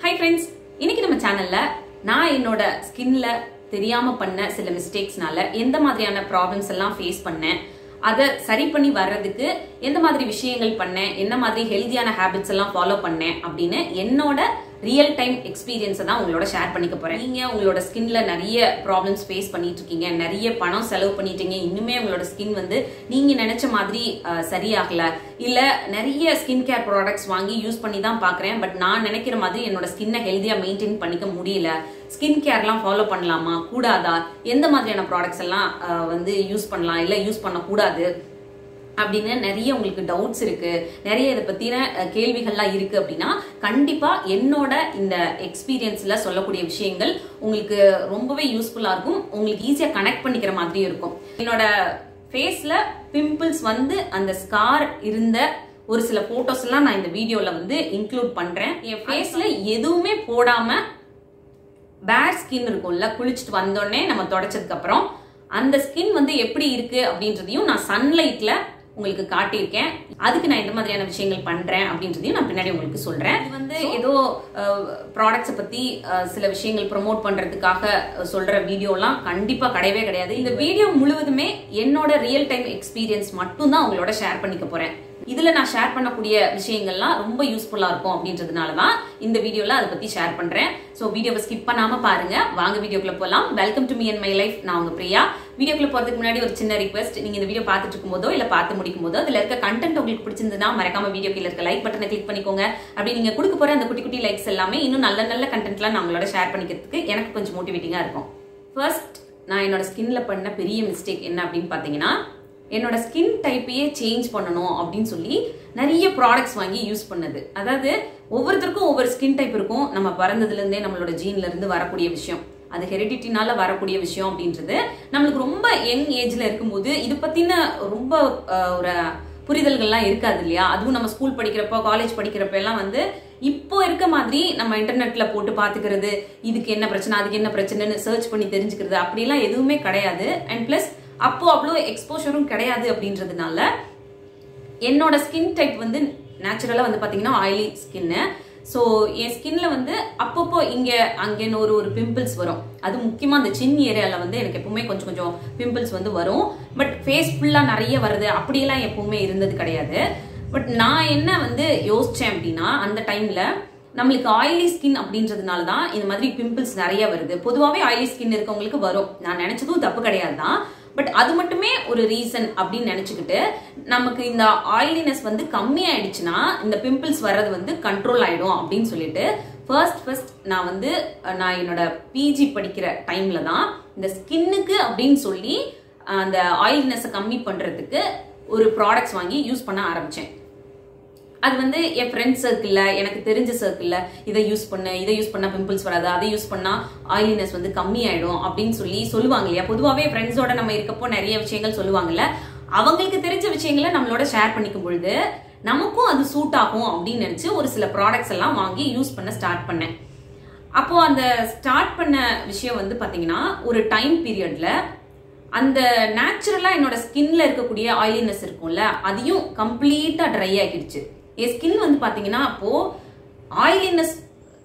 Hi friends, இன்னைக்கு நம்ம சேனல்ல நான் என்னோட ஸ்கின்ல தெரியாம பண்ண சில மிஸ்டேக்ஸ்னால எந்த மாதிரியான ப்ராப்ளம்ஸ் எல்லாம் ஃபேஸ் பண்ணேன், அதை சரி பண்ணி வர்றதுக்கு எந்த மாதிரி விஷயங்கள் பண்ணேன், என்ன மாதிரி ஹெல்தியான ஹேபிட்ஸ் எல்லாம் ஃபாலோ பண்ணேன் அப்படின்னு என்னோட ரியல் டைம் எக்ஸ்பீரியன்ஸை தான் உங்களோட ஷேர் பண்ணிக்க போறேன். நீங்க உங்களோட ஸ்கின்ல நிறைய ப்ராப்ளம்ஸ் ஃபேஸ் பண்ணிட்டு இருக்கீங்க, நிறைய பணம் செலவு பண்ணிட்டீங்க, இன்னுமே உங்களோட ஸ்கின் வந்து நீங்க நினைச்ச மாதிரி சரியாகல, இல்ல நிறைய ஸ்கின் கேர் ப்ராடக்ட்ஸ் வாங்கி யூஸ் பண்ணி தான் பாக்குறேன், பட் நான் நினைக்கிற மாதிரி என்னோட ஸ்கின்னை ஹெல்தியா மெயின்டைன் பண்ணிக்க முடியல, ஸ்கின் கேர்லாம் ஃபாலோ பண்ணலாமா கூடாதா, எந்த மாதிரியான ப்ராடக்ட்ஸ் எல்லாம் வந்து யூஸ் பண்ணலாம் இல்ல யூஸ் பண்ணக்கூடாது அப்படின்னு நிறைய உங்களுக்கு டவுட்ஸ் இருக்கு, நிறைய இதை பத்தின கேள்விகள்லாம் இருக்கு அப்படின்னா கண்டிப்பா என்னோட இந்த எக்ஸ்பீரியன்ஸ்ல சொல்லக்கூடிய விஷயங்கள் உங்களுக்கு ரொம்பவே யூஸ்ஃபுல்லா இருக்கும், உங்களுக்கு ஈஸியா கனெக்ட் பண்ணிக்கிற மாதிரி இருக்கும். என்னோட ஃபேஸ்ல பிம்பிள்ஸ் வந்து அந்த ஸ்கார் இருந்த ஒரு சில போட்டோஸ் எல்லாம் நான் இந்த வீடியோல வந்து இன்க்ளூட் பண்றேன். என் ஃபேஸ்ல எதுவுமே போடாம பேட் ஸ்கின் இருக்கும்ல, குளிச்சுட்டு வந்தோடனே நம்ம தொடச்சதுக்கு அப்புறம் அந்த ஸ்கின் வந்து எப்படி இருக்கு அப்படின்றதையும் நான் சன்லைட்ல உங்களுக்கு காட்டியிருக்கேன். அதுக்கு நான் எந்த மாதிரியான விஷயங்கள் பண்றேன் அப்படின்றதையும் நான் பின்னாடி உங்களுக்கு சொல்றேன். இது வந்து ஏதோ ப்ராடக்ட்ஸை பத்தி சில விஷயங்கள் ப்ரொமோட் பண்றதுக்காக சொல்ற வீடியோலாம் கண்டிப்பா கிடையவே கிடையாது. இந்த வீடியோ முழுவதுமே என்னோட ரியல் டைம் எக்ஸ்பீரியன்ஸ் மட்டும் தான் உங்களோட ஷேர் பண்ணிக்க போறேன். இதுல நான் ஷேர் பண்ணக்கூடிய விஷயங்கள்லாம் ரொம்ப யூஸ்ஃபுல்லா இருக்கும் அப்படின்றதுனாலதான் இந்த வீடியோல அதை பத்தி ஷேர் பண்றேன். சோ வீடியோவை ஸ்கிப் பண்ணாம பாருங்க. வாங்க வீடியோக்குள்ள போலாம். Welcome to me and my life. நான் உங்க பிரியா. வீடியோக்குள்ள போறதுக்கு முன்னாடி ஒரு சின்ன ரிக்வெஸ்ட், நீங்க இந்த வீடியோ பார்த்துட்டு இருக்கும் போதோ இல்ல பார்த்து முடிக்கும் போதோ அதுல இருக்க கண்டென்ட் உங்களுக்கு பிடிச்சிருந்ததுன்னா மறக்காம வீடியோ கீழ இருக்க லைக் பட்டனை கிளிக் பண்ணிக்கோங்க. அப்படி நீங்க கொடுக்க போற அந்த குட்டி குட்டி லைக்ஸ் எல்லாமே இன்னும் நல்ல நல்ல கண்டென்ட்லாம் நான் உங்களோட ஷேர் பண்ணிக்கிறதுக்கு எனக்கு கொஞ்சம் மோட்டிவேட்டிங்கா இருக்கும். ஃபர்ஸ்ட், நான் என்னோட ஸ்கின்ல பண்ண பெரிய மிஸ்டேக் என்ன அப்படின்னு பாத்தீங்கன்னா, என்னோட ஸ்கின் டைப்பையே சேஞ்ச் பண்ணணும் அப்படின்னு சொல்லி நிறைய ப்ராடக்ட்ஸ் வாங்கி யூஸ் பண்ணது. அதாவது ஒவ்வொருத்தருக்கும் ஒவ்வொரு ஸ்கின் டைப் இருக்கும். நம்ம பிறந்ததுல இருந்தே நம்மளோட ஜீன்ல இருந்து வரக்கூடிய விஷயம், அது ஹெரிடிட்டினால வரக்கூடிய விஷயம் அப்படின்றது நம்மளுக்கு ரொம்ப யங் ஏஜ்ல இருக்கும்போது இது பத்தின ரொம்ப ஒரு புரிதல்கள்லாம் இருக்காது இல்லையா. அதுவும் நம்ம ஸ்கூல் படிக்கிறப்போ காலேஜ் படிக்கிறப்ப எல்லாம் வந்து இப்போ இருக்க மாதிரி நம்ம இன்டர்நெட்ல போட்டு பாத்துக்கிறது, இதுக்கு என்ன பிரச்சனை அதுக்கு என்ன பிரச்சனைன்னு சர்ச் பண்ணி தெரிஞ்சுக்கிறது அப்படிலாம் எதுவுமே கிடையாது. அண்ட் பிளஸ் அப்போ அவ்வளோ எக்ஸ்போஷரும் கிடையாது. அப்படின்றதுனால என்னோட ஸ்கின் டைப் வந்து நேச்சுரலா வந்து பாத்தீங்கன்னா ஆயிலி ஸ்கின்னு. ஸோ என் ஸ்கின்ல வந்து அப்பப்போ இங்க அங்கேன்னு ஒரு பிம்பிள்ஸ் வரும். அது முக்கியமா அந்த சின் ஏரியால வந்து எனக்கு எப்பவுமே கொஞ்சம் கொஞ்சம் பிம்பிள்ஸ் வந்து வரும். பட் ஃபேஸ் ஃபுல்லா நிறைய வருது அப்படியெல்லாம் எப்பவுமே இருந்தது கிடையாது. பட் நான் என்ன வந்து யோசிச்சேன் அப்படின்னா, அந்த டைம்ல நம்மளுக்கு ஆயிலி ஸ்கின் அப்படின்றதுனால தான் இந்த மாதிரி பிம்பிள்ஸ் நிறைய வருது. பொதுவாகவே ஆயிலி ஸ்கின் இருக்கவங்களுக்கு வரும், நான் நினைச்சதும் தப்பு கிடையாது தான். பட் அது மட்டுமே ஒரு ரீசன் அப்படின்னு நினைச்சுக்கிட்டு நமக்கு இந்த ஆயிலினஸ் வந்து கம்மி ஆயிடுச்சுன்னா இந்த பிம்பிள்ஸ் வர்றது வந்து கண்ட்ரோல் ஆயிடும் அப்படின்னு சொல்லிட்டு ஃபர்ஸ்ட் நான் என்னோட பிஜி படிக்கிற டைம்ல தான் இந்த ஸ்கின்னுக்கு அப்படின்னு சொல்லி அந்த ஆயிலினஸை கம்மி பண்றதுக்கு ஒரு ப்ராடக்ட்ஸ் வாங்கி யூஸ் பண்ண ஆரம்பிச்சேன். அது வந்து என் ஃப்ரெண்ட்ஸ் சர்க்கிள்ல, எனக்கு தெரிஞ்ச சர்க்கிள்ல இதை யூஸ் பண்ணா பிம்பிள்ஸ் வராது, அதை யூஸ் பண்ணா ஆயிலினஸ் வந்து கம்மி ஆயிடும் அப்படின்னு சொல்லி சொல்லுவாங்க இல்லையா. பொதுவாகவே ஃப்ரெண்ட்ஸோட நம்ம இருக்கப்போ நிறைய விஷயங்கள் சொல்லுவாங்கல்ல, அவங்களுக்கு தெரிஞ்ச விஷயங்களை நம்மளோட ஷேர் பண்ணிக்கும் பொழுது நமக்கும் அது சூட் ஆகும் அப்படின்னு நினைச்சு ஒரு சில ப்ராடக்ட்ஸ் எல்லாம் வாங்கி யூஸ் பண்ண ஸ்டார்ட் பண்ணேன். அப்போ அந்த ஸ்டார்ட் பண்ண விஷயம் வந்து பாத்தீங்கன்னா, ஒரு டைம் பீரியட்ல அந்த நேச்சுரலா என்னோட ஸ்கின்ல இருக்கக்கூடிய ஆயிலினஸ் இருக்கும்ல, அதையும் கம்ப்ளீட்டா ட்ரை ஆகிடுச்சு. என் ஸ்கின் வந்து பாத்தீங்கன்னா அப்போ ஆயிலினஸ்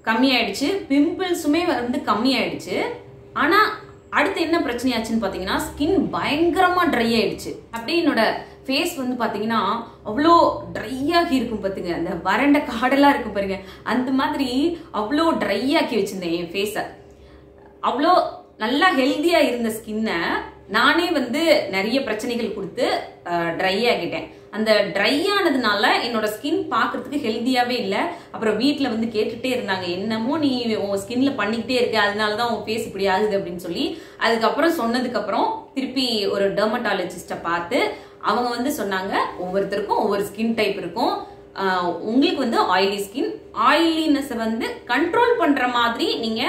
கம்மி ஆயிடுச்சு, பிம்பிள்ஸுமே வந்து கம்மி ஆயிடுச்சு. ஆனா அடுத்து என்ன பிரச்சனையாச்சுன்னு பாத்தீங்கன்னா, ஸ்கின் பயங்கரமா ட்ரை ஆயிடுச்சு. அப்படியே என்னோட ஃபேஸ் வந்து பாத்தீங்கன்னா அவ்வளோ ட்ரை ஆகி இருக்கும் பாத்துங்க, அந்த வறண்ட காடெல்லாம் இருக்கும் பாருங்க, அந்த மாதிரி அவ்வளோ ட்ரை ஆக்கி வச்சிருந்தேன் என் ஃபேஸை. அவ்வளோ நல்லா ஹெல்தியா இருந்த ஸ்கின்னை நானே வந்து நிறைய பிரச்சனைகள் கொடுத்து ட்ரை ஆகிட்டேன். அந்த ட்ரை ஆனதுனால என்னோட ஸ்கின் பாக்குறதுக்கு ஹெல்தியாவே இல்லை. அப்புறம் வீட்டுல வந்து கேட்டுட்டே இருந்தாங்க, என்னமோ நீ உன் ஸ்கின்ல பண்ணிக்கிட்டே இருக்க, அதனாலதான் உன் ஃபேஸ் இப்படி ஆகுது அப்படின்னு சொல்லி. அதுக்கப்புறம் சொன்னதுக்கு அப்புறம் திருப்பி ஒரு டெர்மட்டாலஜிஸ்ட பார்த்து அவங்க வந்து சொன்னாங்க, ஒவ்வொருத்தருக்கும் ஒவ்வொரு ஸ்கின் டைப் இருக்கும், உங்களுக்கு வந்து ஆயிலி ஸ்கின், ஆயிலினஸ் வந்து கண்ட்ரோல் பண்ற மாதிரி நீங்க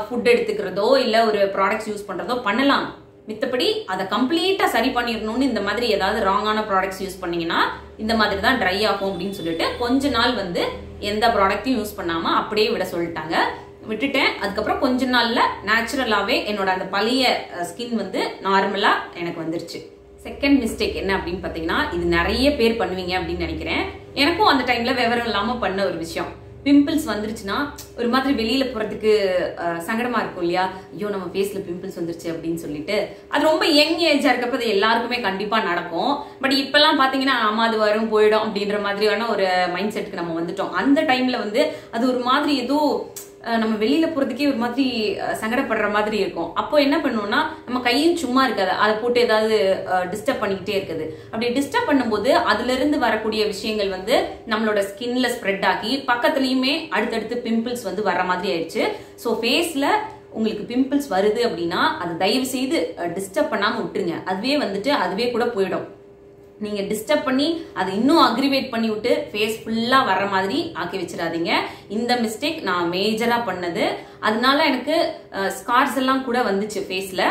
ஃபுட் எடுத்துக்கிறதோ இல்ல ஒரு ப்ராடக்ட்ஸ் யூஸ் பண்றதோ பண்ணலாம், மித்தபடி அதை கம்ப்ளீட்டா சரி பண்ணிடணும்னு இந்த மாதிரி ஏதாவது ராங்கான ப்ராடக்ட்ஸ் யூஸ் பண்ணீங்கன்னா இந்த மாதிரி தான் ட்ரை ஆகும் அப்படின்னு சொல்லிட்டு கொஞ்ச நாள் வந்து எந்த ப்ராடக்ட்டையும் யூஸ் பண்ணாம அப்படியே விட சொல்லிட்டாங்க. விட்டுட்டேன். அதுக்கப்புறம் கொஞ்ச நாள்ல நேச்சுரலாவே என்னோட அந்த பழைய ஸ்கின் வந்து நார்மலா எனக்கு வந்துருச்சு. செகண்ட் மிஸ்டேக் என்ன அப்படின்னு பாத்தீங்கன்னா, இது நிறைய பேர் பண்ணுவீங்க அப்படின்னு நினைக்கிறேன். எனக்கும் அந்த டைம்ல விவரம் இல்லாம பண்ண ஒரு விஷயம். பிம்பிள்ஸ் வந்துருச்சுன்னா ஒரு மாதிரி வெளியில போறதுக்கு சங்கடமா இருக்கும் இல்லையா, ஐயோ நம்ம ஃபேஸ்ல பிம்பிள்ஸ் வந்துருச்சு அப்படின்னு சொல்லிட்டு. அது ரொம்ப யங் ஏஜா இருக்கப்ப அது எல்லாருக்குமே கண்டிப்பா நடக்கும். பட் இப்பெல்லாம் பாத்தீங்கன்னா ஆமா அது வரும் போயிடும் அப்படின்ற மாதிரியான ஒரு மைண்ட் செட்டுக்கு நம்ம வந்துட்டோம். அந்த டைம்ல வந்து அது ஒரு மாதிரி ஏதோ நம்ம வெளியில போறதுக்கே ஒரு மாதிரி சங்கடப்படுற மாதிரி இருக்கும். அப்போ என்ன பண்ணுவோம்னா நம்ம கையும் சும்மா இருக்காது, அதை போட்டு ஏதாவது டிஸ்டர்ப் பண்ணிக்கிட்டே இருக்குது. அப்படி டிஸ்டர்ப் பண்ணும்போது அதுல இருந்து வரக்கூடிய விஷயங்கள் வந்து நம்மளோட ஸ்கின்ல ஸ்ப்ரெட் ஆகி பக்கத்துலயுமே அடுத்தடுத்து பிம்பிள்ஸ் வந்து வர்ற மாதிரி ஆயிடுச்சு. ஸோ ஃபேஸ்ல உங்களுக்கு பிம்பிள்ஸ் வருது அப்படின்னா அது தயவு செய்து டிஸ்டர்ப் பண்ணாம விட்டுருங்க. அதுவே கூட போயிடும். நீங்க டிஸ்டர்ப் பண்ணி அதை இன்னும் அக்ரிவேட் பண்ணி விட்டு ஃபேஸ் ஃபுல்லா வர்ற மாதிரி ஆக்கி வச்சிடாதீங்க. இந்த மிஸ்டேக் நான் மேஜரா பண்ணது. அதனால எனக்கு ஸ்கார்ஸ் எல்லாம் கூட வந்துச்சு ஃபேஸ்ல.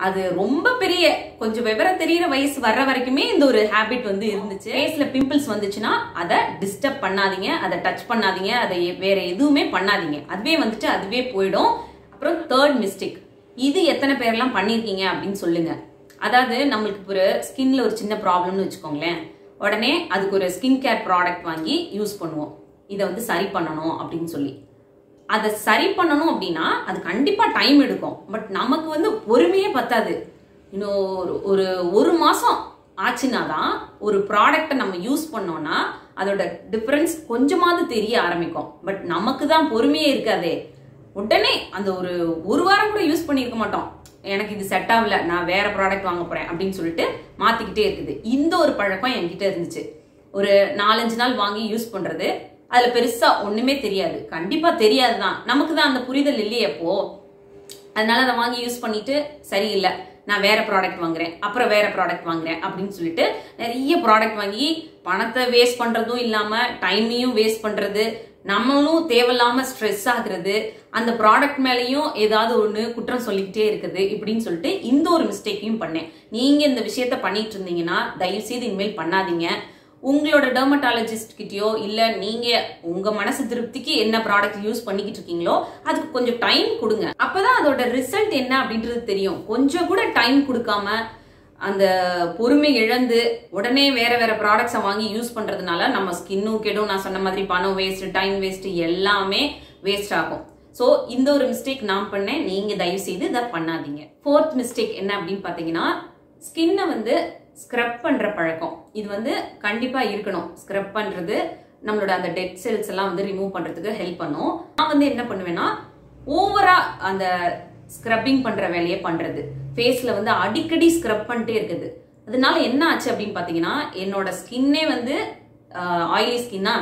அது ரொம்ப பெரிய கொஞ்சம் விவரம் தெரியிற வயசு வர்ற வரைக்குமே இந்த ஒரு ஹேபிட் வந்து இருந்துச்சு. ஃபேஸ்ல பிம்பிள்ஸ் வந்துச்சுன்னா அதை டிஸ்டர்ப் பண்ணாதீங்க, அதை டச் பண்ணாதீங்க, அதை வேற எதுவுமே பண்ணாதீங்க. அதுவே போயிடும். அப்புறம் தேர்ட் மிஸ்டேக், இது எத்தனை பேர்லாம் பண்ணிருக்கீங்க அப்படின்னு சொல்லுங்க. அதாவது நம்மளுக்கு ஒரு ஸ்கின்ல ஒரு சின்ன ப்ராப்ளம்னு வச்சுக்கோங்களேன், உடனே அதுக்கு ஒரு ஸ்கின் கேர் ப்ராடக்ட் வாங்கி யூஸ் பண்ணுவோம். இதை வந்து சரி பண்ணணும் அப்படின்னு சொல்லி. அதை சரி பண்ணணும் அப்படின்னா அது கண்டிப்பா டைம் எடுக்கும். பட் நமக்கு வந்து பொறுமையே பத்தாது. இன்னும் ஒரு மாசம் ஆச்சுன்னா தான் ஒரு ப்ராடக்டை நம்ம யூஸ் பண்ணோம்னா அதோட டிஃபரன்ஸ் கொஞ்சமாவது தெரிய ஆரம்பிக்கும். பட் நமக்கு தான் பொறுமையே இருக்காதே. உடனே அந்த ஒரு வாரம் கூட யூஸ் பண்ணியிருக்க மாட்டோம். எனக்கு இது செட் ஆகல, நான் வேற ப்ராடக்ட் வாங்க போறேன் அப்படின்னு சொல்லிட்டு மாத்திக்கிட்டே இருக்குது. இந்த ஒரு பழக்கம் என்கிட்ட இருந்துச்சு. ஒரு 4-5 நாள் வாங்கி யூஸ் பண்றது, அதுல பெருசா ஒண்ணுமே தெரியாது. கண்டிப்பா தெரியாதுதான், நமக்கு தான் அந்த புரிதல் இல்லையே அப்போ. அதனால அதை வாங்கி யூஸ் பண்ணிட்டு சரியில்லை, நான் வேற ப்ராடக்ட் வாங்குறேன், அப்புறம் வேற ப்ராடக்ட் வாங்குறேன் அப்படின்னு சொல்லிட்டு நிறைய ப்ராடக்ட் வாங்கி பணத்தை வேஸ்ட் பண்றதும் இல்லாம டைமையும் வேஸ்ட் பண்றது, நம்மளும் தேவையில்லாம ஸ்ட்ரெஸ் ஆகுறது, அந்த ப்ராடக்ட் மேலேயும் ஏதாவது ஒண்ணு குற்றம் சொல்லிக்கிட்டே இருக்குது இப்படின்னு சொல்லிட்டு இந்த ஒரு மிஸ்டேக்கையும் பண்ணேன். நீங்க இந்த விஷயத்த பண்ணிட்டு இருந்தீங்கன்னா தயவு செய்து இனிமேல் பண்ணாதீங்க. உங்களோட டெர்மட்டாலஜிஸ்ட் கிட்டயோ இல்ல நீங்க உங்க மனசு திருப்திக்கு என்ன ப்ராடக்ட் யூஸ் பண்ணிக்கிட்டு இருக்கீங்களோ அதுக்கு கொஞ்சம் டைம் கொடுங்க. அப்பதான் அதோட ரிசல்ட் என்ன அப்படின்றது தெரியும். கொஞ்சம் கூட டைம் கொடுக்காம அந்த பொறுமை இழந்து உடனே வேற வேற ப்ராடக்ட்ஸை வாங்கி யூஸ் பண்றதுனால நம்ம ஸ்கின்னும் கெடும். நான் சொன்ன மாதிரி பணம் வேஸ்ட், டைம் வேஸ்ட், எல்லாமே வேஸ்ட் ஆகும். ஸோ இந்த ஒரு மிஸ்டேக் நான் பண்ணேன், நீங்க தயவு செய்து இதை பண்ணாதீங்க. ஃபோர்த் மிஸ்டேக் என்ன அப்படின்னு பாத்தீங்கன்னா, ஸ்கின்னை வந்து ஸ்க்ரப் பண்ற பழக்கம். இது வந்து கண்டிப்பா இருக்கணும். ஸ்க்ரப் பண்றது நம்மளோட அந்த டெட் செல்ஸ் எல்லாம் வந்து ரிமூவ் பண்றதுக்கு ஹெல்ப் பண்ணும். நான் வந்து என்ன பண்ணுவேன்னா ஓவரா அந்த ஸ்க்ரப்பிங் பண்ற வேலையை பண்றது, ஃபேஸ்ல வந்து அடிக்கடி ஸ்க்ரப் பண்ணிட்டே இருக்குது. அதனால என்ன ஆச்சு அப்படின்னு பாத்தீங்கன்னா, என்னோட ஸ்கின்னே வந்து ஆயிலி ஸ்கின்னா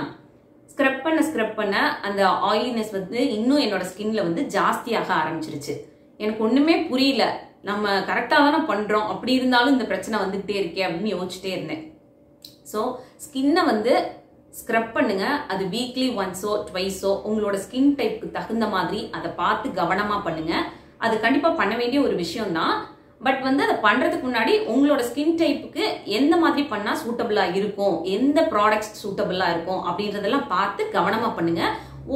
ஸ்க்ரப் பண்ண அந்த ஆயிலினஸ் வந்து இன்னும் என்னோட ஸ்கின்ல வந்து ஜாஸ்தியாக ஆரம்பிச்சிருச்சு. எனக்கு ஒண்ணுமே புரியல, நம்ம கரெக்டா தானே பண்றோம், அப்படி இருந்தாலும் இந்த பிரச்சனை வந்துகிட்டே இருக்கே அப்படின்னு யோசிச்சுட்டே இருந்தேன். ஸோ ஸ்கின்னை வந்து ஸ்க்ரப் பண்ணுங்க. அது வீக்லி ஒன்ஸோ ட்வைஸோ உங்களோட ஸ்கின் டைப்புக்கு தகுந்த மாதிரி அதை பார்த்து கவனமா பண்ணுங்க. அது கண்டிப்பா பண்ண வேண்டிய ஒரு விஷயம் தான். பட் வந்து அதை பண்றதுக்கு முன்னாடி உங்களோட ஸ்கின் டைப்புக்கு எந்த மாதிரி பண்ணா சூட்டபிளா இருக்கும், எந்த ப்ராடக்ட்ஸ் சூட்டபிளா இருக்கும் அப்படின்றதெல்லாம் பார்த்து கவனமா பண்ணுங்க.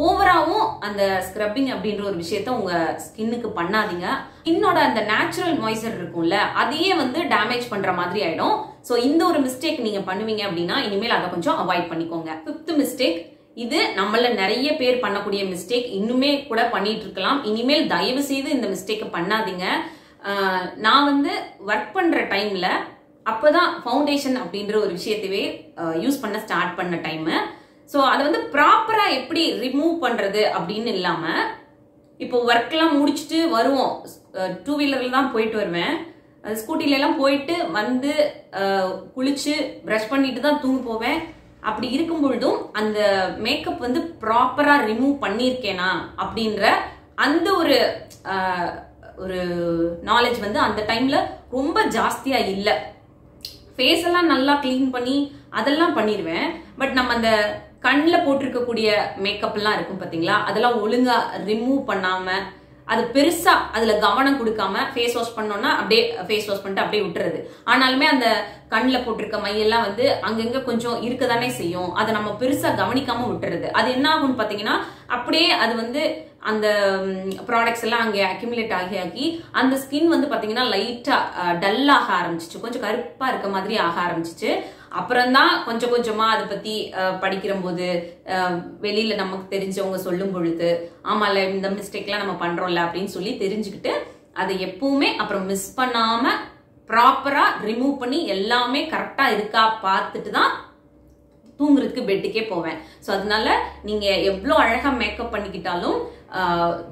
ஓவராவும் அந்த ஸ்க்ரப்பிங் அப்படின்ற ஒரு விஷயத்த உங்க ஸ்கின்னுக்கு பண்ணாதீங்க. ஸ்கின்னோட அந்த நேச்சுரல் மாய்ஸ்சர் இருக்கும்ல, அதையே வந்து டேமேஜ் பண்ற மாதிரி ஆயிடும். ஸோ இந்த ஒரு மிஸ்டேக் நீங்க பண்ணுவீங்க அப்படின்னா இனிமேல் அதை கொஞ்சம் அவாய்ட் பண்ணிக்கோங்க. ஃபிஃப்த் மிஸ்டேக், இது நம்மள நிறைய பேர் பண்ணக்கூடிய மிஸ்டேக், இன்னுமே கூட பண்ணிட்டு இருக்கலாம். இனிமேல் தயவு செய்து இந்த மிஸ்டேக்கை பண்ணாதீங்க. நான் வந்து ஒர்க் பண்ற டைம்ல அப்பதான் ஃபவுண்டேஷன் அப்படின்ற ஒரு விஷயத்தவே யூஸ் பண்ண ஸ்டார்ட் பண்ண டைம். ஸோ அதை வந்து ப்ராப்பரா எப்படி ரிமூவ் பண்றது அப்படின்னு இல்லாம, இப்போ ஒர்க்லாம் முடிச்சுட்டு வருவோம், 2 வீலர்ல தான் போயிட்டு வருவேன், ஸ்கூட்டில எல்லாம் போயிட்டு வந்து குளிச்சு பிரஷ் பண்ணிட்டு தான் தூங்க போவேன். அப்படி இருக்கும் பொழுதும் அந்த மேக்கப் வந்து ப்ராப்பரா ரிமூவ் பண்ணியிருக்கேனா அப்படின்ற அந்த ஒரு நாலேஜ் வந்து அந்த டைம்ல ரொம்ப ஜாஸ்தியா இல்ல. ஃபேஸ் எல்லாம் நல்லா கிளீன் பண்ணி அதெல்லாம் பண்ணிடுவேன். பட் நம்ம அந்த கண்ணில் போட்டிருக்கக்கூடிய மேக்கப் எல்லாம் இருக்கும் பாத்தீங்களா, அதெல்லாம் ஒழுங்கா ரிமூவ் பண்ணாம, அது பெருசா அதுல கவனம் கொடுக்காம ஃபேஸ் வாஷ் பண்ணோம்னா அப்படியே ஃபேஸ் வாஷ் பண்ணிட்டு அப்படியே விட்டுறது. ஆனாலுமே அந்த கண்ணில் போட்டிருக்க மையெல்லாம் வந்து அங்கங்க கொஞ்சம் இருக்கதானே செய்யும், அதை நம்ம பெருசா கவனிக்காம விட்டுறது. அது என்ன ஆகும்னு பாத்தீங்கன்னா அப்படியே அது வந்து அந்த ப்ராடக்ட்ஸ் எல்லாம் அங்கே அக்யூமுலேட் ஆகி அந்த ஸ்கின் வந்து பாத்தீங்கன்னா லைட்டா டல் ஆக ஆரம்பிச்சிச்சு, கொஞ்சம் கருப்பா இருக்க மாதிரி ஆக ஆரம்பிச்சிச்சு. அப்புறம் தான் கொஞ்சம் கொஞ்சமா அதை பத்தி படிக்கிற போது வெளியில நமக்கு தெரிஞ்சவங்க சொல்லும் பொழுது ஆமால இந்த மிஸ்டேக்லாம் நம்ம பண்றோம்ல அப்படின்னு சொல்லி தெரிஞ்சுக்கிட்டு அதை எப்பவுமே அப்புறம் மிஸ் பண்ணாம ப்ராப்பரா ரிமூவ் பண்ணி எல்லாமே கரெக்டா இருக்கா பார்த்துட்டு தான் தூங்குறதுக்கு பெட்டுக்கே போவேன். ஸோ அதனால நீங்க எவ்வளோ அழகா மேக்கப் பண்ணிக்கிட்டாலும்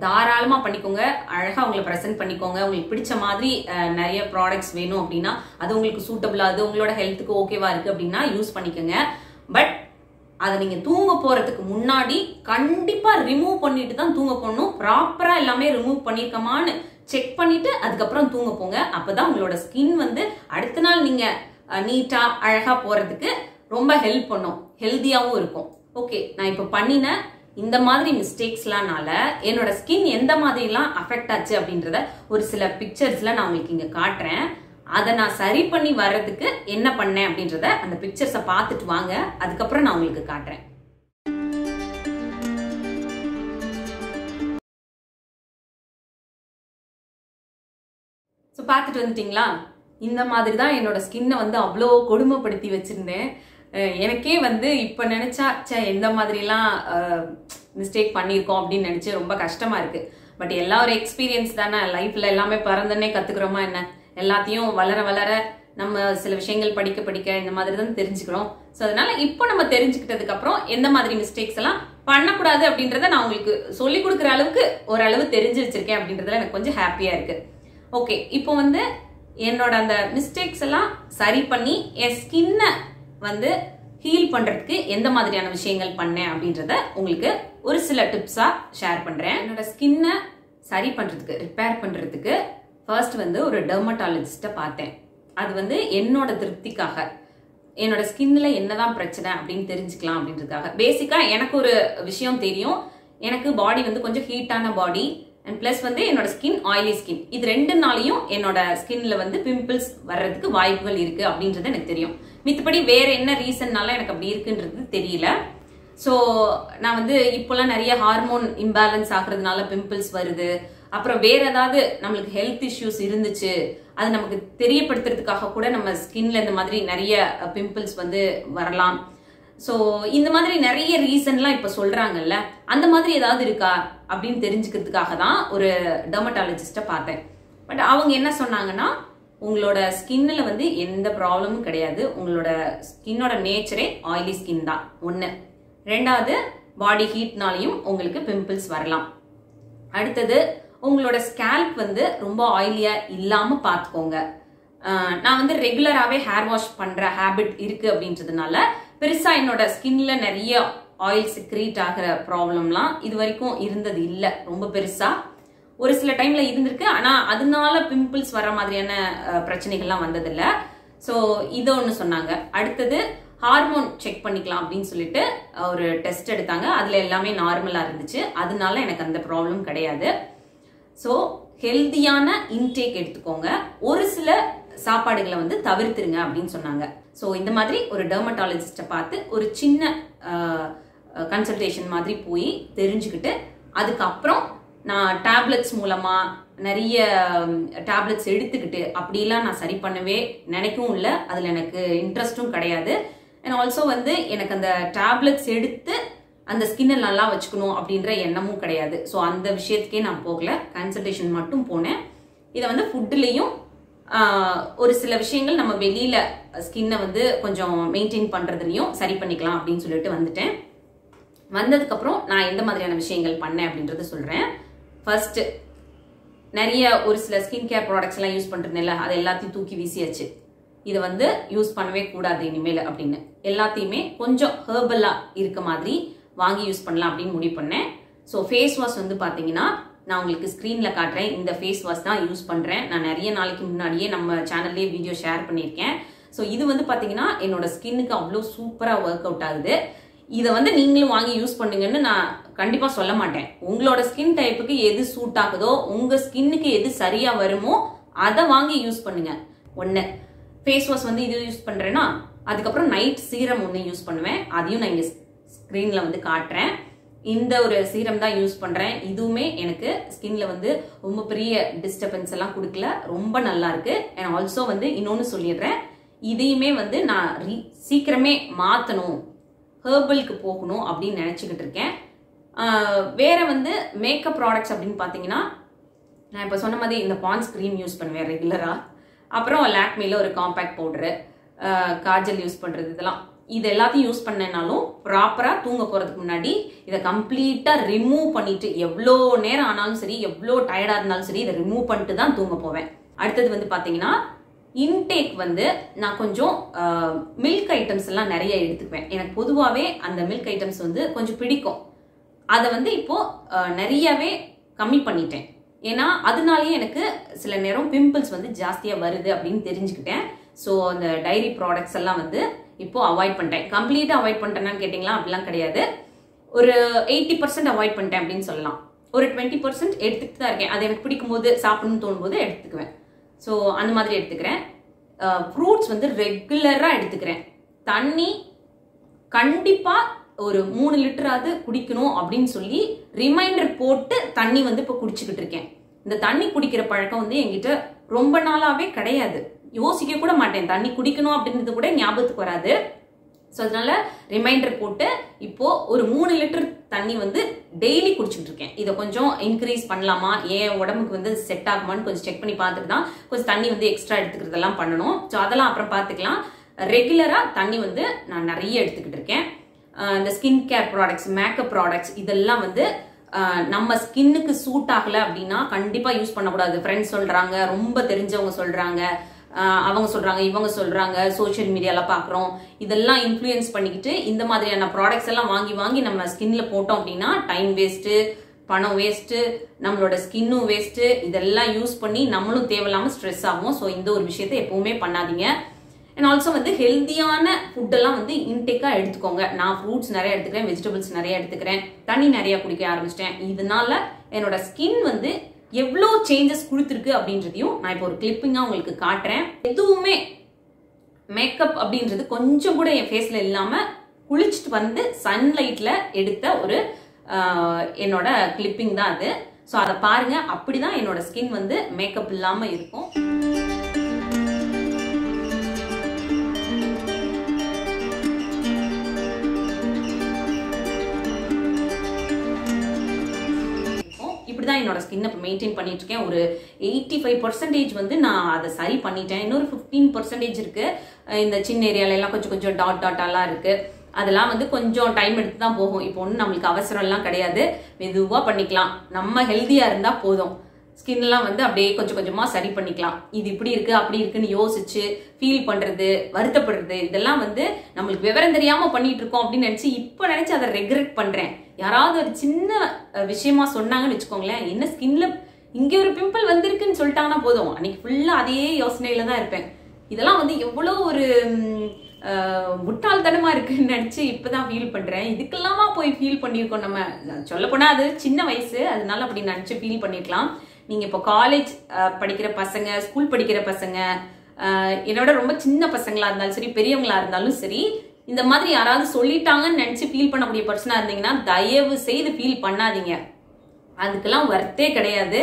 தாராளமா பண்ணிக்கோங்க, அழகா உங்களை ப்ரெசென்ட் பண்ணிக்கோங்க. உங்களுக்கு பிடிச்ச மாதிரி நிறைய ப்ராடக்ட்ஸ் வேணும் அப்படின்னா அது உங்களுக்கு சூட்டபிளா, அது உங்களோட ஹெல்த்துக்கு ஓகேவா இருக்கு அப்படின்னா யூஸ் பண்ணிக்கோங்க. பட் அதை நீங்க தூங்க போறதுக்கு முன்னாடி கண்டிப்பா ரிமூவ் பண்ணிட்டு தான் தூங்க போகணும். ப்ராப்பரா எல்லாமே ரிமூவ் பண்ணிருக்கமான்னு செக் பண்ணிட்டு அதுக்கப்புறம் தூங்க போங்க. அப்பதான் உங்களோட ஸ்கின் வந்து அடுத்த நாள் நீங்க நீட்டா அழகா போறதுக்கு ரொம்ப ஹெல்ப் பண்ணும், ஹெல்தியாவும் இருக்கும். ஓகே, நான் இப்ப பண்ணின இந்த மாதிரி மிஸ்டேக்ஸ்லாம்னால என்னோட ஸ்கின் எந்த மாதிரிலாம் அஃபெக்ட் ஆச்சு அப்படின்றத ஒரு சில பிக்சர்ஸ்ல நான் உங்களுக்கு இங்க காட்டுறேன். அதை நான் சரி பண்ணி வர்றதுக்கு என்ன பண்ணேன் அப்படின்றத அந்த பிக்சர்ஸை பார்த்துட்டு வாங்க, அதுக்கப்புறம் நான் உங்களுக்கு காட்டுறேன். ஸோ பார்த்துட்டு வந்துட்டீங்களா? இந்த மாதிரி தான் என்னோட ஸ்கின்னை வந்து அவ்வளோ கொடுமைப்படுத்தி வச்சிருந்தேன். எனக்கே வந்து இப்போ நினைச்சா எந்த மாதிரிலாம் மிஸ்டேக் பண்ணியிருக்கோம் அப்படின்னு நினைச்சு ரொம்ப கஷ்டமா இருக்கு. பட் எல்லா ஒரு எக்ஸ்பீரியன்ஸ் தானே, லைஃப்ல எல்லாமே பிறந்தனே கத்துக்கிறோமா என்ன, எல்லாத்தையும் வளர வளர நம்ம சில விஷயங்கள் படிக்க படிக்க இந்த மாதிரி தான் தெரிஞ்சுக்கிறோம். ஸோ அதனால இப்போ நம்ம தெரிஞ்சுக்கிட்டதுக்கு அப்புறம் எந்த மாதிரி மிஸ்டேக்ஸ் எல்லாம் பண்ணக்கூடாது அப்படின்றத நான் உங்களுக்கு சொல்லி கொடுக்குற அளவுக்கு ஓரளவு தெரிஞ்சு வச்சிருக்கேன் அப்படின்றதுல எனக்கு கொஞ்சம் ஹாப்பியா இருக்கு. ஓகே, இப்போ வந்து என்னோட அந்த மிஸ்டேக்ஸ் எல்லாம் சரி பண்ணி என் ஸ்கின்னை வந்து ஹீல் பண்றதுக்கு எந்த மாதிரியான விஷயங்கள் பண்ணேன் அப்படின்றத உங்களுக்கு ஒரு சில டிப்ஸா ஷேர் பண்றேன். என்னோட ஸ்கின்னை சரி பண்றதுக்கு, ரிப்பேர் பண்றதுக்கு ஃபர்ஸ்ட் வந்து ஒரு டெர்மட்டாலஜிஸ்ட பார்த்தேன். அது வந்து என்னோட திருப்திக்காக, என்னோட ஸ்கின்ல என்னதான் பிரச்சனை அப்படின்னு தெரிஞ்சுக்கலாம் அப்படின்றதுக்காக. பேசிக்கா எனக்கு ஒரு விஷயம் தெரியும், எனக்கு பாடி வந்து கொஞ்சம் ஹீட்டான பாடி அண்ட் பிளஸ் வந்து என்னோட ஸ்கின் ஆயிலி ஸ்கின். இது ரெண்டுனாலையும் என்னோட ஸ்கின்ல வந்து பிம்பிள்ஸ் வர்றதுக்கு வாய்ப்புகள் இருக்கு அப்படின்றது எனக்கு தெரியும். மித்தபடி வேற என்ன ரீசன்னால எனக்கு அப்படி இருக்குன்றது தெரியல. ஸோ நான் வந்து இப்போலாம் நிறைய ஹார்மோன் இம்பேலன்ஸ் ஆகுறதுனால பிம்பிள்ஸ் வருது, அப்புறம் வேற ஏதாவது நம்மளுக்கு ஹெல்த் இஷ்யூஸ் இருந்துச்சு அது நமக்கு தெரியப்படுத்துறதுக்காக கூட நம்ம ஸ்கின்ல இந்த மாதிரி நிறைய பிம்பிள்ஸ் வந்து வரலாம். ஸோ இந்த மாதிரி நிறைய ரீசன்லாம் இப்போ சொல்றாங்கல்ல, அந்த மாதிரி ஏதாவது இருக்கா அப்படின்னு தெரிஞ்சுக்கிறதுக்காக தான் ஒரு டெர்மட்டாலஜிஸ்ட பார்த்தேன். பட் அவங்க என்ன சொன்னாங்கன்னா, உங்களோட ஸ்கின்ல வந்து எந்த ப்ராப்ளமும் கிடையாது, உங்களோட ஸ்கின்னோட நேச்சரே ஆயிலி ஸ்கின் தான் ஒன்று. ரெண்டாவது, பாடி ஹீட்னாலையும் உங்களுக்கு பிம்பிள்ஸ் வரலாம். அடுத்தது, உங்களோட ஸ்கேல்ப் வந்து ரொம்ப ஆயிலியா இல்லாம பார்த்துக்கோங்க. நான் வந்து ரெகுலராகவே ஹேர் வாஷ் பண்ற ஹேபிட் இருக்கு அப்படின்றதுனால பெருசா என்னோட ஸ்கின்ல நிறைய ஆயில் செக்ரீட் ஆகிற ப்ராப்ளம்லாம் இது வரைக்கும் இருந்தது இல்லை. ரொம்ப பெருசா ஒரு சில டைம்ல இருந்திருக்கு, ஆனா அதனால பிம்பிள்ஸ் வர மாதிரியான பிரச்சனைகள்லாம் வந்ததில்லை. ஸோ இது ஒன்று சொன்னாங்க. அடுத்தது, ஹார்மோன் செக் பண்ணிக்கலாம் அப்படின்னு சொல்லிட்டு ஒரு டெஸ்ட் எடுத்தாங்க. அதுல எல்லாமே நார்மலா இருந்துச்சு, அதனால எனக்கு அந்த ப்ராப்ளம் கிடையாது. ஸோ ஹெல்தியான இன்டேக் எடுத்துக்கோங்க, ஒரு சில சாப்பாடுகளை வந்து தவிர்த்துருங்க அப்படின்னு சொன்னாங்க. ஸோ இந்த மாதிரி ஒரு டெர்மட்டாலஜிஸ்ட பார்த்து ஒரு சின்ன கன்சல்டேஷன் மாதிரி போய் தெரிஞ்சுக்கிட்டு அதுக்கப்புறம் நான் டேப்லெட்ஸ் மூலமா நிறைய டேப்லெட்ஸ் எடுத்துக்கிட்டு அப்படிலாம் நான் சரி பண்ணவே நினைக்கவும் இல்லை, அதுல எனக்கு இன்ட்ரெஸ்டும் கிடையாது. அண்ட் ஆல்சோ வந்து எனக்கு அந்த டேப்லெட்ஸ் எடுத்து அந்த ஸ்கின்னை நல்லா வச்சுக்கணும் அப்படின்ற எண்ணமும் கிடையாது. ஸோ அந்த விஷயத்துக்கே நான் போகல, கன்சல்டேஷன் மட்டும் போனேன். இதை வந்து ஃபுட்லேயும் ஒரு சில விஷயங்கள் நம்ம வெளியில ஸ்கின்னை வந்து கொஞ்சம் மெயின்டைன் பண்றதுலையும் சரி பண்ணிக்கலாம் அப்படின்னு சொல்லிட்டு வந்துட்டேன். வந்ததுக்கு அப்புறம் நான் எந்த மாதிரியான விஷயங்கள் பண்ணேன் அப்படின்றத சொல்றேன். ஃபர்ஸ்ட், நிறைய ஒரு சில ஸ்கின் கேர் ப்ராடக்ட்ஸ் எல்லாம் யூஸ் பண்றதுல அது எல்லாத்தையும் தூக்கி வீசியாச்சு. இதை வந்து யூஸ் பண்ணவே கூடாது இனிமேல் அப்படின்னு எல்லாத்தையுமே கொஞ்சம் ஹெர்பலா இருக்க மாதிரி வாங்கி யூஸ் பண்ணலாம் அப்படின்னு முடிவு பண்ணேன். ஸோ ஃபேஸ் வாஷ் வந்து பாத்தீங்கன்னா நான் உங்களுக்கு ஸ்கிரீன்ல காட்டுறேன். இந்த ஃபேஸ் வாஷ் தான் யூஸ் பண்றேன். நான் நிறைய நாளைக்கு முன்னாடியே நம்ம சேனல்லே வீடியோ ஷேர் பண்ணியிருக்கேன். ஸோ இது வந்து பாத்தீங்கன்னா என்னோட ஸ்கின்னுக்கு அவ்வளோ சூப்பரா ஒர்க் அவுட் ஆகுது. இதை வந்து நீங்களும் வாங்கி யூஸ் பண்ணுங்கன்னு நான் கண்டிப்பா சொல்ல மாட்டேன். உங்களோட ஸ்கின் டைப்புக்கு எது சூட் ஆகுதோ, உங்க ஸ்கின்னுக்கு எது சரியா வருமோ அதை வாங்கி யூஸ் பண்ணுங்க. ஒன்னு ஃபேஸ் வாஷ் வந்து இது யூஸ் பண்றேன்னா, அதுக்கப்புறம் நைட் சீரம் ஒன்று யூஸ் பண்ணுவேன், அதையும் நான் இங்க ஸ்கிரீன்ல வந்து காட்டுறேன். இந்த ஒரு சீரம் தான் யூஸ் பண்றேன். இதுவுமே எனக்கு ஸ்கின்ல வந்து ரொம்ப பெரிய டிஸ்டர்பன்ஸ் எல்லாம் கொடுக்கல, ரொம்ப நல்லா இருக்கு. அண்ட் ஆல்சோ வந்து இன்னொன்னு சொல்லிடுறேன், இதையுமே வந்து நான் சீக்கிரமே மாற்றணும், ஹெர்பலுக்கு போகணும் அப்படின்னு நினச்சிக்கிட்டு இருக்கேன். வேற வந்து மேக்கப் ப்ராடக்ட்ஸ் அப்படின்னு பார்த்தீங்கன்னா, நான் இப்போ சொன்ன மாதிரி இந்த பான்ஸ் க்ரீம் யூஸ் பண்ணுவேன் ரெகுலராக. அப்புறம் லாக்மேல ஒரு காம்பேக்ட் பவுடரு, காஜல் யூஸ் பண்ணுறது, இது எல்லாத்தையும் யூஸ் பண்ணனாலும் ப்ராப்பராக தூங்க போகிறதுக்கு முன்னாடி இதை கம்ப்ளீட்டாக ரிமூவ் பண்ணிட்டு, எவ்வளோ நேரம் ஆனாலும் சரி, எவ்வளோ டயர்டாக இருந்தாலும் சரி, இதை ரிமூவ் பண்ணிட்டு தான் தூங்க போவேன். அடுத்தது வந்து பார்த்தீங்கன்னா, இன்டேக் வந்து நான் கொஞ்சம் மில்க் ஐட்டம்ஸ் எல்லாம் நிறைய எடுத்துக்குவேன். எனக்கு பொதுவாகவே அந்த மில்க் ஐட்டம்ஸ் வந்து கொஞ்சம் பிடிக்கும். அதை வந்து இப்போ நிறையவே கம்மி பண்ணிட்டேன். ஏன்னா அதனாலேயே எனக்கு சில நேரம் பிம்பிள்ஸ் வந்து ஜாஸ்தியாக வருது அப்படின்னு தெரிஞ்சுக்கிட்டேன். ஸோ அந்த டைரி ப்ராடக்ட்ஸ் எல்லாம் வந்து இப்போ அவாய்ட் பண்ணிட்டேன். கம்ப்ளீட்டாக அவாய்ட் பண்ணிட்டேன்னு கேட்டிங்களா, அப்படிலாம் கிடையாது. ஒரு 80% அவாய்ட் பண்ணிட்டேன் அப்படின்னு சொல்லலாம். ஒரு 20% எடுத்துக்கிட்டு தான் இருக்கேன். அது எனக்கு பிடிக்கும் போது, சாப்பிடணும்னு தோணும்போது எடுத்துக்குவேன். ஸோ அந்த மாதிரி எடுத்துக்கிறேன். ஃப்ரூட்ஸ் வந்து ரெகுலராக எடுத்துக்கிறேன். தண்ணி கண்டிப்பாக ஒரு 3 லிட்டராவது குடிக்கணும் அப்படின்னு சொல்லி ரிமைண்டர் போட்டு தண்ணி வந்து இப்போ குடிச்சுக்கிட்டு இருக்கேன். இந்த தண்ணி குடிக்கிற பழக்கம் வந்து என்கிட்ட ரொம்ப நாளாவே கிடையாது. யோசிக்க கூட மாட்டேன், தண்ணி குடிக்கணும் அப்படின்றது கூட ஞாபகத்துக்கு வராது. ஸோ அதனால ரிமைண்டர் போட்டு இப்போ ஒரு 3 லிட்டர் தண்ணி வந்து டெய்லி குடிச்சுட்டு இருக்கேன். இதை கொஞ்சம் இன்க்ரீஸ் பண்ணலாமா, ஏன் உடம்புக்கு வந்து செட் ஆகுமான்னு கொஞ்சம் செக் பண்ணி பார்த்துட்டு தான் கொஞ்சம் தண்ணி வந்து எக்ஸ்ட்ரா எடுத்துக்கிறதெல்லாம் பண்ணணும். ஸோ அதெல்லாம் அப்புறம் பார்த்துக்கலாம். ரெகுலராக தண்ணி வந்து நான் நிறைய எடுத்துக்கிட்டு இருக்கேன். இந்த skin care products, makeup products இதெல்லாம் வந்து நம்ம ஸ்கின்னுக்கு சூட் ஆகலை அப்படின்னா கண்டிப்பாக யூஸ் பண்ணக்கூடாது. ஃப்ரெண்ட்ஸ் சொல்கிறாங்க, ரொம்ப தெரிஞ்சவங்க சொல்கிறாங்க, அவங்க சொல்கிறாங்க, இவங்க சொல்கிறாங்க, சோஷியல் மீடியாவில் பார்க்குறோம், இதெல்லாம் இன்ஃப்ளூயன்ஸ் பண்ணிக்கிட்டு இந்த மாதிரியான ப்ராடக்ட்ஸ் எல்லாம் வாங்கி வாங்கி நம்ம ஸ்கின்ல போட்டோம் அப்படின்னா டைம் வேஸ்ட்டு, பணம் வேஸ்ட்டு, நம்மளோட ஸ்கின்னும் வேஸ்ட்டு. இதெல்லாம் யூஸ் பண்ணி நம்மளும் தேவையில்லாமல் ஸ்ட்ரெஸ் ஆகும். ஸோ இந்த ஒரு விஷயத்தை எப்பவுமே பண்ணாதீங்க. அண்ட் ஆல்சோ வந்து ஹெல்த்தியான ஃபுட்டெல்லாம் வந்து இன்டேக்காக எடுத்துக்கோங்க. நான் ஃப்ரூட்ஸ் நிறைய எடுத்துக்கிறேன், வெஜிடபிள்ஸ் நிறைய எடுத்துக்கிறேன், தண்ணி நிறைய குடிக்க ஆரம்பிச்சிட்டேன். இதனால என்னோட ஸ்கின் வந்து எவ்வளோ சேஞ்சஸ் கொடுத்துருக்கு அப்படின்றதையும் நான் இப்போ ஒரு கிளிப்பிங்காக உங்களுக்கு காட்டுறேன். எதுவுமே மேக்கப் அப்படின்றது கொஞ்சம் கூட என் ஃபேஸில் இல்லாமல் குளிச்சுட்டு வந்து சன்லைட்டில் எடுத்த ஒரு என்னோட கிளிப்பிங் தான் அது. ஸோ அதை பாருங்க, அப்படிதான் என்னோட ஸ்கின் வந்து மேக்கப் இல்லாமல் இருக்கும். இப்படிதான் என்னோட ஸ்கின் இப்போ மெயின்டைன் பண்ணிட்டு இருக்கேன். ஒரு 85% வந்து நான் அதை சரி பண்ணிட்டேன். இன்னொரு 15% இருக்கு. இந்த சின்ன ஏரியால எல்லாம் கொஞ்சம் கொஞ்சம் டாட்டாலாம் இருக்கு. அதெல்லாம் வந்து கொஞ்சம் டைம் எடுத்து தான் போகும். இப்போ ஒன்றும் நம்மளுக்கு அவசரம் எல்லாம் கிடையாது, மெதுவாக பண்ணிக்கலாம். நம்ம ஹெல்த்தியா இருந்தா போதும். ஸ்கின்லாம் வந்து அப்படியே கொஞ்சம் கொஞ்சமா சரி பண்ணிக்கலாம். இது இப்படி இருக்கு அப்படி இருக்குன்னு யோசிச்சு ஃபீல் பண்றது, வருத்தப்படுறது, இதெல்லாம் வந்து நம்மளுக்கு விவரம் தெரியாம பண்ணிட்டு இருக்கோம் அப்படின்னு நினைச்சு இப்போ நினைச்சு அதை ரெக்ரெட் பண்றேன். யாராவது ஒரு சின்ன விஷயமா சொன்னாங்கன்னு வச்சுக்கோங்களேன், என்ன ஸ்கின்ல இங்க ஒரு பிம்பிள் வந்திருக்குன்னு சொல்லிட்டாங்கன்னா போதும், அன்னைக்கு ஃபுல்லா அதே யோசனையில தான் இருப்பேன். இதெல்லாம் வந்து எவ்வளோ ஒரு முட்டாள்தனமா இருக்குன்னு நினைச்சு இப்பதான் ஃபீல் பண்றேன். இதுக்கெல்லாமா போய் ஃபீல் பண்ணியிருக்கோம் நம்ம. சொல்ல போனா அது சின்ன வயசு, அதனால அப்படி நினைச்சு ஃபீல் பண்ணிருக்கலாம். நீங்க இப்போ காலேஜ் படிக்கிற பசங்க, ஸ்கூல் படிக்கிற பசங்க, என்னோட ரொம்ப சின்ன பசங்களா இருந்தாலும் சரி, பெரியவங்களா இருந்தாலும் சரி, இந்த மாதிரி யாராவது சொல்லிட்டாங்கன்னு நினைச்சு ஃபீல் பண்ணக்கூடிய பர்சனா இருந்தீங்கன்னா தயவு செய்து ஃபீல் பண்ணாதீங்க. அதுக்கெல்லாம் வர்த்தே கிடையாது.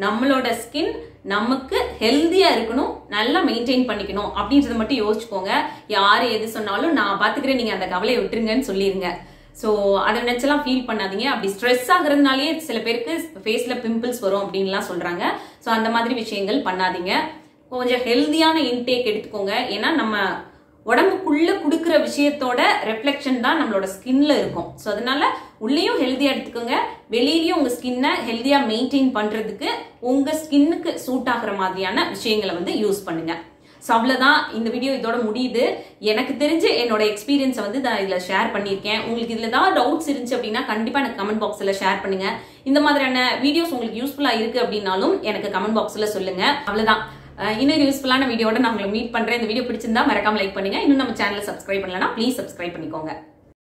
நம்மளோட ஸ்கின் நமக்கு ஹெல்த்தியா இருக்கணும், நல்லா மெயின்டைன் பண்ணிக்கணும் அப்படின்றத மட்டும் யோசிச்சுக்கோங்க. யாரு எது சொன்னாலும் நான் பாத்துக்கிறேன், நீங்க அந்த கவலையை விட்டுருங்கன்னு சொல்லிருங்க. ஸோ அதை நினைச்செல்லாம் ஃபீல் பண்ணாதீங்க. அப்படி ஸ்ட்ரெஸ் ஆகுறதுனாலேயே சில பேருக்கு ஃபேஸ்ல பிம்பிள்ஸ் வரும் அப்படின்லாம் சொல்றாங்க. ஸோ அந்த மாதிரி விஷயங்கள் பண்ணாதீங்க. கொஞ்சம் ஹெல்த்தியான இன்டேக் எடுத்துக்கோங்க. ஏன்னா நம்ம உடம்புக்குள்ள கொடுக்குற விஷயத்தோட ரெஃப்ளெக்ஷன் தான் நம்மளோட ஸ்கின்ல இருக்கும். ஸோ அதனால உள்ளேயும் ஹெல்த்தியா எடுத்துக்கோங்க, வெளியிலயும் உங்க ஸ்கின்னை ஹெல்த்தியா மெயின்டைன் பண்றதுக்கு உங்க ஸ்கின்னுக்கு சூட் ஆகுற மாதிரியான விஷயங்களை வந்து யூஸ் பண்ணுங்க. ஸோ அவ்வளோதான், இந்த வீடியோ இதோட முடியுது. எனக்கு தெரிஞ்சு என்னோட எக்ஸ்பீரியன்ஸை வந்து நான் இதில் ஷேர் பண்ணியிருக்கேன். உங்களுக்கு இதில் ஏதாவது டவுட்ஸ் இருந்துச்சு அப்படின்னா கண்டிப்பாக எனக்கு கமெண்ட் பாக்ஸில் ஷேர் பண்ணுங்க. இந்த மாதிரியான வீடியோஸ் உங்களுக்கு யூஸ்ஃபுல்லாக இருக்கு அப்படின்னாலும் எனக்கு கமெண்ட் பாக்ஸில் சொல்லுங்க. அவ்வளோதான், இன்னொரு யூஸ்ஃபுல்லான வீடியோட நான் உங்களை மீட் பண்றேன். இந்த வீடியோ பிடிச்சிருந்தா மறக்காம லைக் பண்ணுங்க. இன்னும் நம்ம சேனலை சப்ஸ்கிரைப் பண்ணலன்னா ப்ளீஸ் சப்ஸ்கிரைப் பண்ணிக்கோங்க.